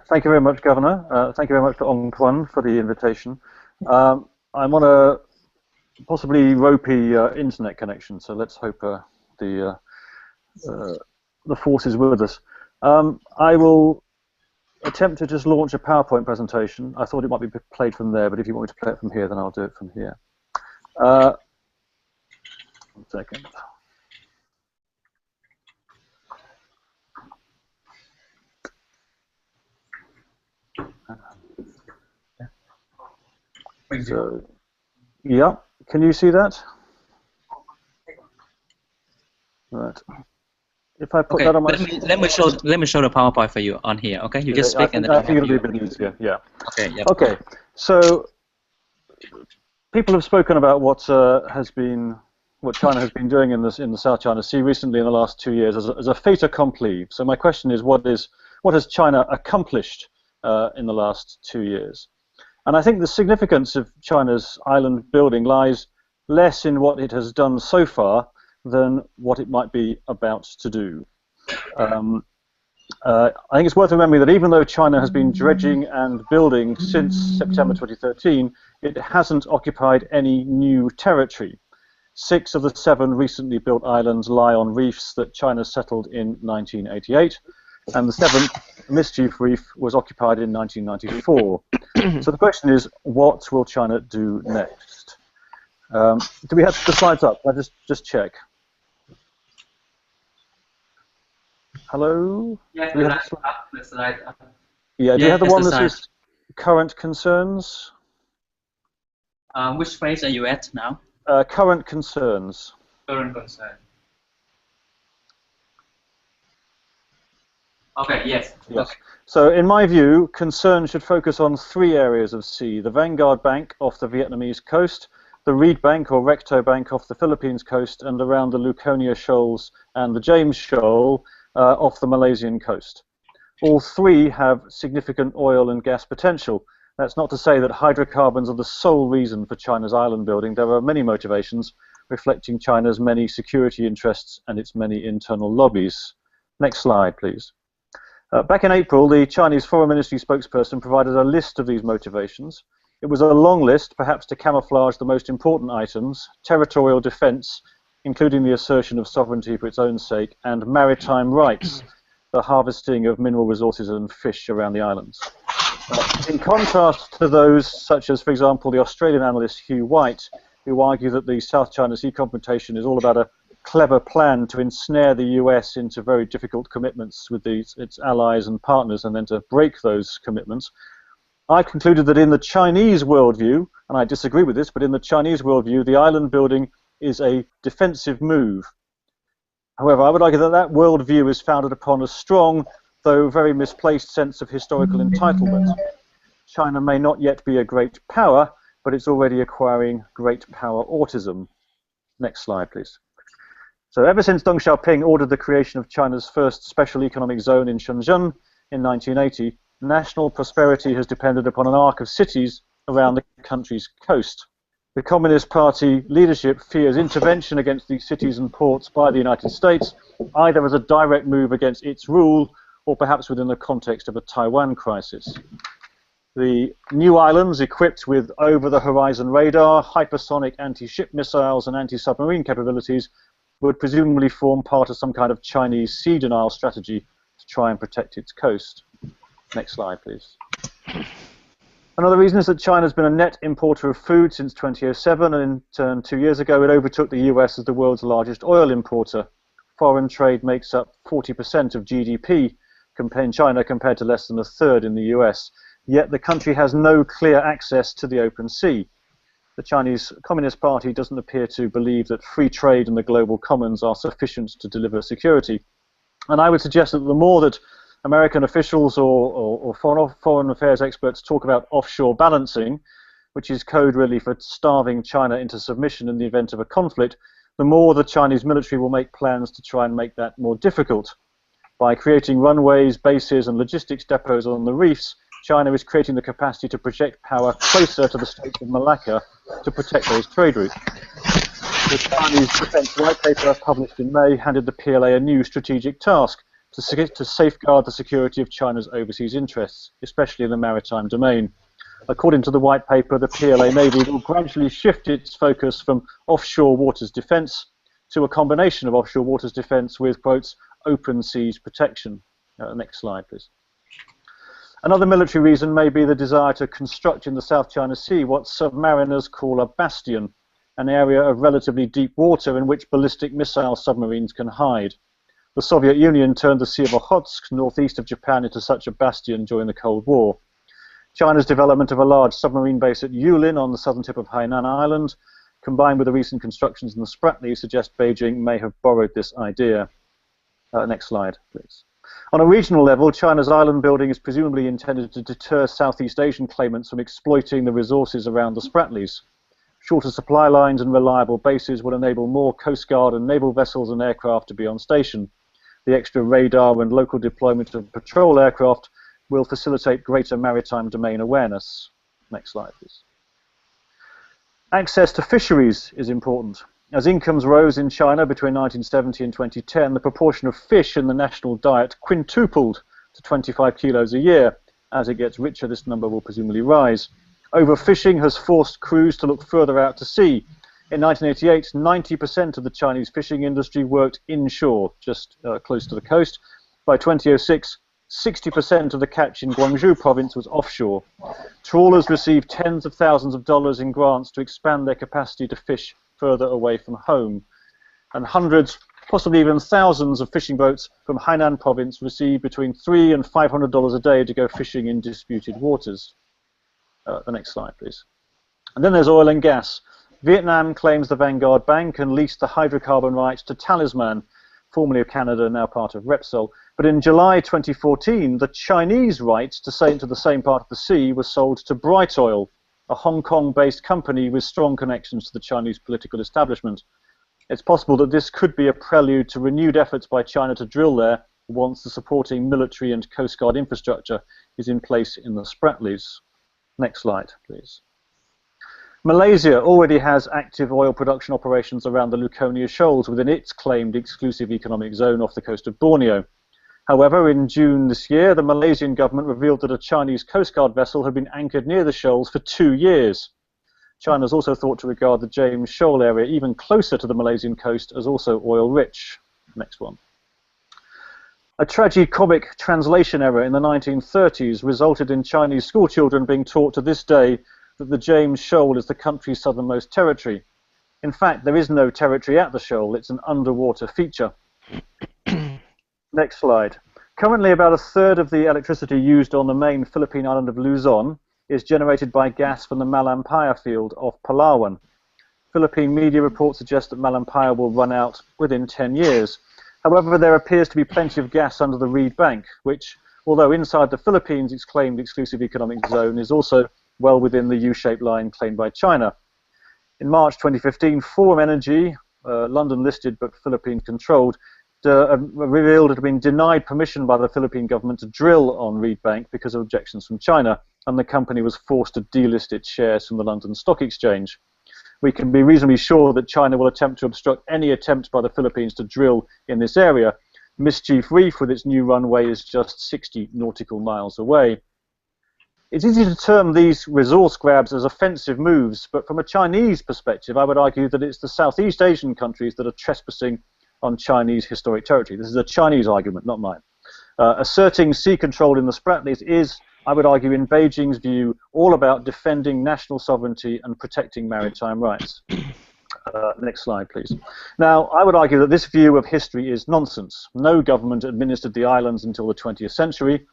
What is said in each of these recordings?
Thank you very much, Governor. Thank you very much to Ong Kwan for the invitation. I'm on a possibly ropey internet connection, so let's hope the force is with us. I will attempt to just launch a PowerPoint presentation. I thought it might be played from there, but if you want me to play it from here, then I'll do it from here. 1 second. So, yeah, can you see that? Right. If I put that on my let me show the PowerPoint for you on here. Okay, you just speak and then I think it'll be a bit easier. Yeah. Okay. Yep. Okay. So people have spoken about what China has been doing in the South China Sea recently in the last 2 years as a fait accompli. So my question is, what has China accomplished in the last 2 years? And I think the significance of China's island building lies less in what it has done so far than what it might be about to do. I think it's worth remembering that even though China has been dredging and building since September 2013, it hasn't occupied any new territory. 6 of the 7 recently built islands lie on reefs that China settled in 1988, and the 7th, Mischief Reef, was occupied in 1994. So the question is, what will China do next? Do we have the slides up? I'll just check. Hello? Yeah, do we have the slide up. Yeah, do you have the one that says current concerns? Which page are you at now? Current concerns. Current concern. Okay, yes. Yes. So in my view, concern should focus on 3 areas of sea: the Vanguard Bank off the Vietnamese coast, the Reed Bank or Recto Bank off the Philippines coast, and around the Luconia Shoals and the James Shoal off the Malaysian coast. All 3 have significant oil and gas potential. That's not to say that hydrocarbons are the sole reason for China's island building. There are many motivations reflecting China's many security interests and its many internal lobbies. Next slide, please. Back in April, the Chinese Foreign Ministry spokesperson provided a list of these motivations. It was a long list, perhaps to camouflage the most important items: territorial defense, including the assertion of sovereignty for its own sake, and maritime rights, the harvesting of mineral resources and fish around the islands. In contrast to those such as, for example, the Australian analyst Hugh White, who argue that the South China Sea confrontation is all about a clever plan to ensnare the US into very difficult commitments with its allies and partners and then to break those commitments, I concluded that in the Chinese worldview, and I disagree with this, but in the Chinese worldview, the island building is a defensive move. However, I would argue that that worldview is founded upon a strong, though very misplaced, sense of historical entitlement. China may not yet be a great power, but it's already acquiring great power autism. Next slide, please. So ever since Deng Xiaoping ordered the creation of China's first special economic zone in Shenzhen in 1980, national prosperity has depended upon an arc of cities around the country's coast. The Communist Party leadership fears intervention against these cities and ports by the United States, either as a direct move against its rule or perhaps within the context of a Taiwan crisis. The new islands, equipped with over-the-horizon radar, hypersonic anti-ship missiles and anti-submarine capabilities, would presumably form part of some kind of Chinese sea denial strategy to try and protect its coast. Next slide, please. Another reason is that China has been a net importer of food since 2007, and in turn 2 years ago it overtook the US as the world's largest oil importer. Foreign trade makes up 40% of GDP in China compared to less than 1/3 in the US, yet the country has no clear access to the open sea. The Chinese Communist Party doesn't appear to believe that free trade and the global commons are sufficient to deliver security. And I would suggest that the more that American officials or foreign affairs experts talk about offshore balancing, which is code really for starving China into submission in the event of a conflict, the more the Chinese military will make plans to try and make that more difficult. By creating runways, bases, and logistics depots on the reefs, China is creating the capacity to project power closer to the Straits of Malacca to protect those trade routes. The Chinese Defense White Paper, published in May, handed the PLA a new strategic task: to safeguard the security of China's overseas interests, especially in the maritime domain. According to the white paper, the PLA Navy will gradually shift its focus from offshore waters defence to a combination of offshore waters defence with, quotes, open seas protection. Next slide, please. Another military reason may be the desire to construct in the South China Sea what submariners call a bastion, an area of relatively deep water in which ballistic missile submarines can hide. The Soviet Union turned the Sea of Okhotsk, northeast of Japan, into such a bastion during the Cold War. China's development of a large submarine base at Yulin on the southern tip of Hainan Island, combined with the recent constructions in the Spratly, suggest Beijing may have borrowed this idea. Next slide, please. On a regional level, China's island building is presumably intended to deter Southeast Asian claimants from exploiting the resources around the Spratlys. Shorter supply lines and reliable bases will enable more Coast Guard and naval vessels and aircraft to be on station. The extra radar and local deployment of patrol aircraft will facilitate greater maritime domain awareness. Next slide, please. Access to fisheries is important. As incomes rose in China between 1970 and 2010, the proportion of fish in the national diet quintupled to 25 kilos a year. As it gets richer, this number will presumably rise. Overfishing has forced crews to look further out to sea. In 1988, 90% of the Chinese fishing industry worked inshore, just close to the coast. By 2006, 60% of the catch in Guangzhou province was offshore. Trawlers received tens of thousands of dollars in grants to expand their capacity to fish further away from home. And hundreds, possibly even thousands of fishing boats from Hainan province received between $300 and $500 a day to go fishing in disputed waters. The next slide, please. And then there's oil and gas. Vietnam claims the Vanguard Bank and leased the hydrocarbon rights to Talisman, formerly of Canada, now part of Repsol. But in July 2014, the Chinese rights to sail into the same part of the sea were sold to Bright Oil, a Hong Kong-based company with strong connections to the Chinese political establishment. It's possible that this could be a prelude to renewed efforts by China to drill there once the supporting military and Coast Guard infrastructure is in place in the Spratlys. Next slide, please. Malaysia already has active oil production operations around the Luconia Shoals within its claimed exclusive economic zone off the coast of Borneo. However, in June this year, the Malaysian government revealed that a Chinese Coast Guard vessel had been anchored near the shoals for 2 years. China is also thought to regard the James Shoal area even closer to the Malaysian coast as also oil-rich. Next one. A tragicomic translation error in the 1930s resulted in Chinese schoolchildren being taught to this day that the James Shoal is the country's southernmost territory. In fact, there is no territory at the shoal. It's an underwater feature. Next slide. Currently, about a third of the electricity used on the main Philippine island of Luzon is generated by gas from the Malampaya field off Palawan. Philippine media reports suggest that Malampaya will run out within 10 years. However, there appears to be plenty of gas under the Reed Bank, which, although inside the Philippines' its claimed exclusive economic zone, is also well within the U-shaped line claimed by China. In March 2015, Forum Energy, London-listed but Philippine-controlled, revealed it had been denied permission by the Philippine government to drill on Reed Bank because of objections from China, and the company was forced to delist its shares from the London Stock Exchange. We can be reasonably sure that China will attempt to obstruct any attempt by the Philippines to drill in this area. Mischief Reef, with its new runway, is just 60 nautical miles away. It's easy to term these resource grabs as offensive moves, but from a Chinese perspective, I would argue that it's the Southeast Asian countries that are trespassing on Chinese historic territory. This is a Chinese argument, not mine. Asserting sea control in the Spratlys is, I would argue, in Beijing's view, all about defending national sovereignty and protecting maritime rights. Next slide, please. Now, I would argue that this view of history is nonsense. No government administered the islands until the 20th century.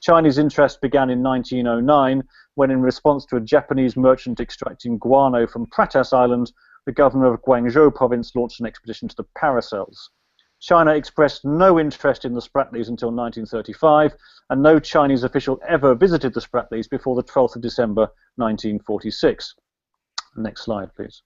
Chinese interest began in 1909, when in response to a Japanese merchant extracting guano from Pratas Island, the governor of Guangzhou province launched an expedition to the Paracels. China expressed no interest in the Spratlys until 1935, and no Chinese official ever visited the Spratlys before the 12th of December 1946. Next slide, please.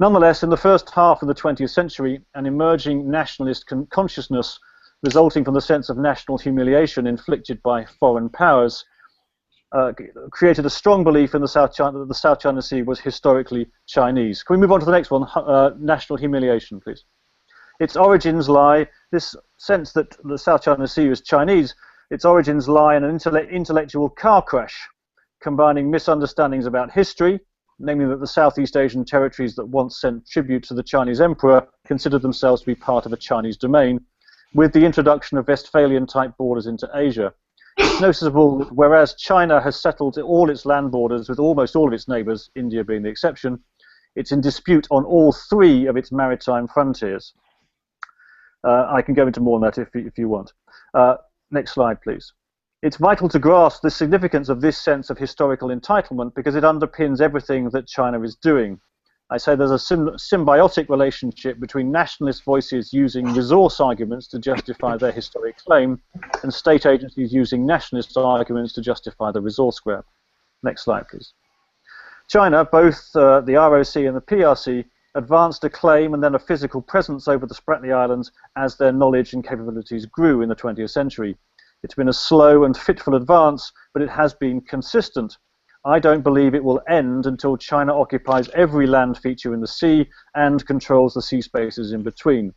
Nonetheless, in the first half of the 20th century, an emerging nationalist consciousness resulting from the sense of national humiliation inflicted by foreign powers created a strong belief in the South China, that the South China Sea was historically Chinese. Can we move on to the next one? National humiliation, please. Its origins lie, this sense that the South China Sea is Chinese, its origins lie in an intellectual car crash, combining misunderstandings about history, namely that the Southeast Asian territories that once sent tribute to the Chinese emperor considered themselves to be part of a Chinese domain, with the introduction of Westphalian-type borders into Asia. It's noticeable that whereas China has settled all its land borders with almost all of its neighbours, India being the exception, it's in dispute on all three of its maritime frontiers. I can go into more on that if you want. Next slide, please. It's vital to grasp the significance of this sense of historical entitlement because it underpins everything that China is doing. I say there's a symbiotic relationship between nationalist voices using resource arguments to justify their historic claim and state agencies using nationalist arguments to justify the resource grab. Next slide, please. China, both the ROC and the PRC, advanced a claim and then a physical presence over the Spratly Islands as their knowledge and capabilities grew in the 20th century. It's been a slow and fitful advance, but it has been consistent. I don't believe it will end until China occupies every land feature in the sea and controls the sea spaces in between.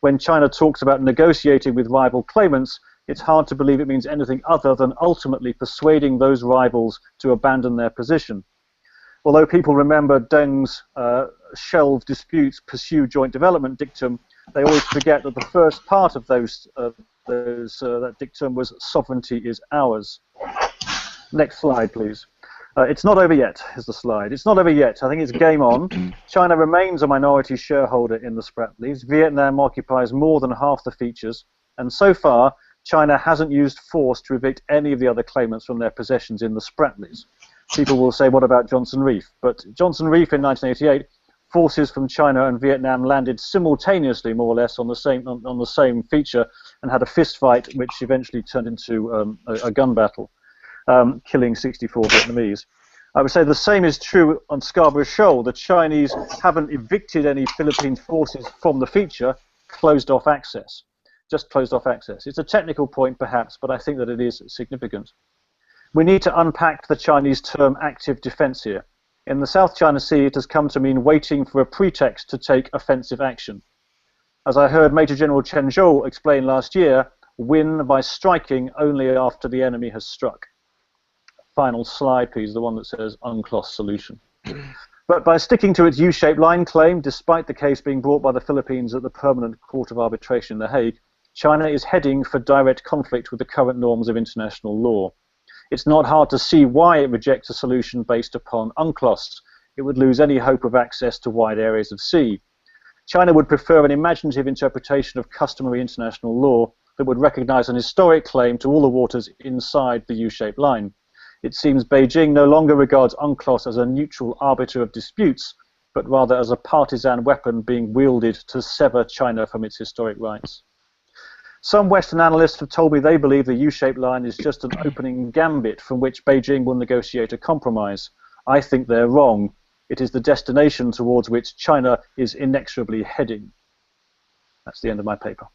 When China talks about negotiating with rival claimants, it's hard to believe it means anything other than ultimately persuading those rivals to abandon their position. Although people remember Deng's shelve disputes pursue joint development dictum, they always forget that the first part of that dictum was sovereignty is ours. Next slide, please. It's not over yet, is the slide. It's not over yet. I think it's game on. China remains a minority shareholder in the Spratlys. Vietnam occupies more than half the features, and so far, China hasn't used force to evict any of the other claimants from their possessions in the Spratlys. People will say, what about Johnson Reef? But Johnson Reef in 1988, forces from China and Vietnam landed simultaneously, more or less, on the same feature and had a fist fight, which eventually turned into a gun battle, killing 64 Vietnamese. I would say the same is true on Scarborough Shoal. The Chinese haven't evicted any Philippine forces from the feature, closed off access. Just closed off access. It's a technical point, perhaps, but I think that it is significant. We need to unpack the Chinese term active defense here. In the South China Sea, it has come to mean waiting for a pretext to take offensive action. As I heard Major General Chen Zhou explain last year, win by striking only after the enemy has struck. Final slide, please, the one that says UNCLOS solution. But by sticking to its U-shaped line claim, despite the case being brought by the Philippines at the Permanent Court of Arbitration in The Hague, China is heading for direct conflict with the current norms of international law. It's not hard to see why it rejects a solution based upon UNCLOS. It would lose any hope of access to wide areas of sea. China would prefer an imaginative interpretation of customary international law that would recognize an historic claim to all the waters inside the U-shaped line. It seems Beijing no longer regards UNCLOS as a neutral arbiter of disputes, but rather as a partisan weapon being wielded to sever China from its historic rights. Some Western analysts have told me they believe the U-shaped line is just an opening gambit from which Beijing will negotiate a compromise. I think they're wrong. It is the destination towards which China is inexorably heading. That's the end of my paper.